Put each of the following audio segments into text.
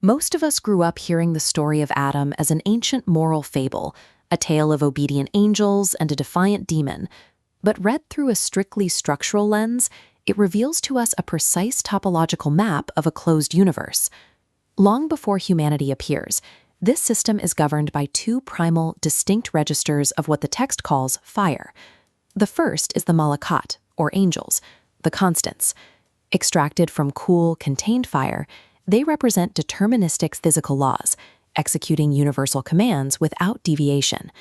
Most of us grew up hearing the story of Adam as an ancient moral fable, a tale of obedient angels and a defiant demon. But read through a strictly structural lens, it reveals to us a precise topological map of a closed universe. Long before humanity appears, this system is governed by two primal, distinct registers of what the text calls fire. The first is the Malakat, or angels, the constants. Extracted from cool, contained fire, they represent deterministic physical laws, executing universal commands without deviation.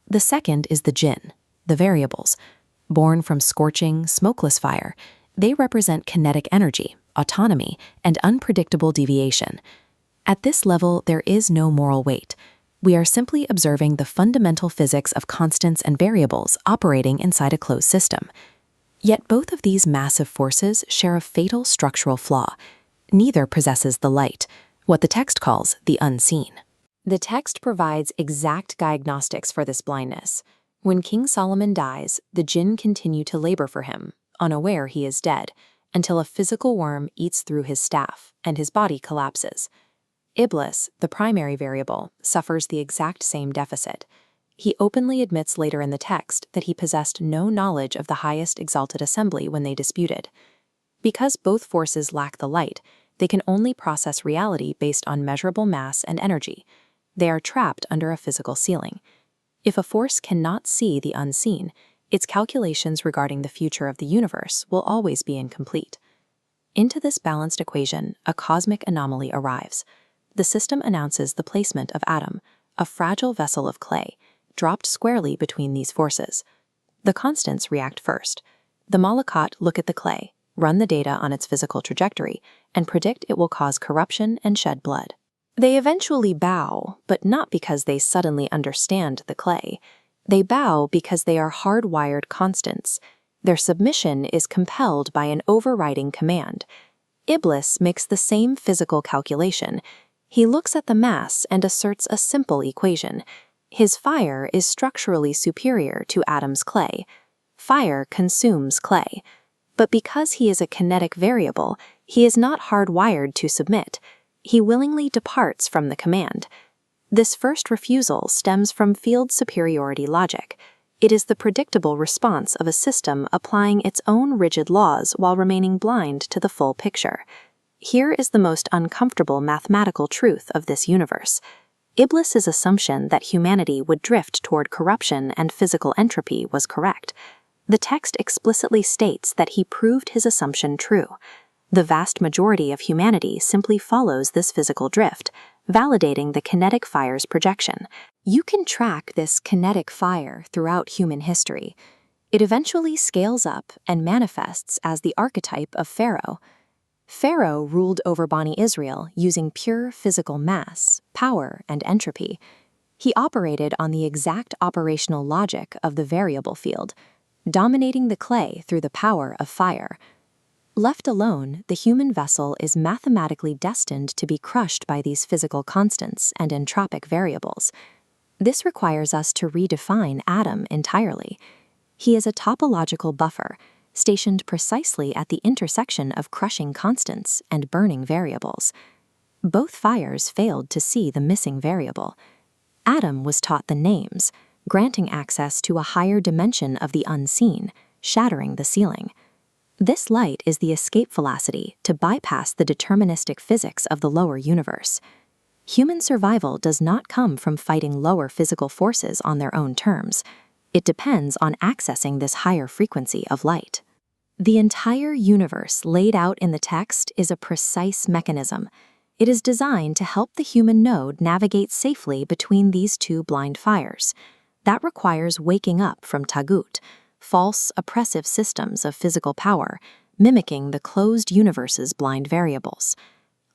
The second is the Jinn, the variables. Born from scorching, smokeless fire, they represent kinetic energy, autonomy, and unpredictable deviation. At this level, there is no moral weight. We are simply observing the fundamental physics of constants and variables operating inside a closed system. Yet both of these massive forces share a fatal structural flaw. Neither possesses the light, what the text calls the unseen. The text provides exact diagnostics for this blindness. When King Solomon dies, the Jinn continue to labor for him, unaware he is dead, until a physical worm eats through his staff and his body collapses. Iblis, the primary variable, suffers the exact same deficit. He openly admits later in the text that he possessed no knowledge of the highest exalted assembly when they disputed. Because both forces lack the light, they can only process reality based on measurable mass and energy. They are trapped under a physical ceiling. If a force cannot see the unseen, its calculations regarding the future of the universe will always be incomplete. Into this balanced equation, a cosmic anomaly arrives. The system announces the placement of Adam, a fragile vessel of clay, dropped squarely between these forces. The constants react first. The Malakat look at the clay, run the data on its physical trajectory, and predict it will cause corruption and shed blood. They eventually bow, but not because they suddenly understand the clay. They bow because they are hardwired constants. Their submission is compelled by an overriding command. Iblis makes the same physical calculation. He looks at the mass and asserts a simple equation. His fire is structurally superior to Adam's clay. Fire consumes clay. But because he is a kinetic variable, he is not hardwired to submit. He willingly departs from the command. This first refusal stems from field superiority logic. It is the predictable response of a system applying its own rigid laws while remaining blind to the full picture. Here is the most uncomfortable mathematical truth of this universe. Iblis's assumption that humanity would drift toward corruption and physical entropy was correct. The text explicitly states that he proved his assumption true. The vast majority of humanity simply follows this physical drift, validating the kinetic fire's projection. You can track this kinetic fire throughout human history. It eventually scales up and manifests as the archetype of Pharaoh. Pharaoh ruled over Bani Israel using pure physical mass, power, and entropy. He operated on the exact operational logic of the variable field, dominating the clay through the power of fire. Left alone, the human vessel is mathematically destined to be crushed by these physical constants and entropic variables. This requires us to redefine Adam entirely. He is a topological buffer, stationed precisely at the intersection of crushing constants and burning variables. Both fires failed to see the missing variable. Adam was taught the names, granting access to a higher dimension of the unseen, shattering the ceiling. This light is the escape velocity to bypass the deterministic physics of the lower universe. Human survival does not come from fighting lower physical forces on their own terms. It depends on accessing this higher frequency of light. The entire universe laid out in the text is a precise mechanism. It is designed to help the human node navigate safely between these two blind fires. That requires waking up from tagut, false, oppressive systems of physical power, mimicking the closed universe's blind variables.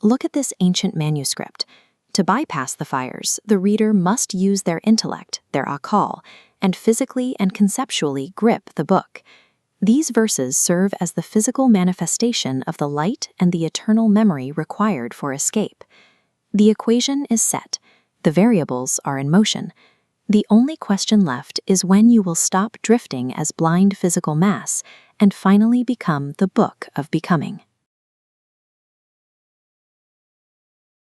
Look at this ancient manuscript. To bypass the fires, the reader must use their intellect, their akal, and physically and conceptually grip the book. These verses serve as the physical manifestation of the light and the eternal memory required for escape. The equation is set. The variables are in motion. The only question left is when you will stop drifting as blind physical mass and finally become the book of becoming.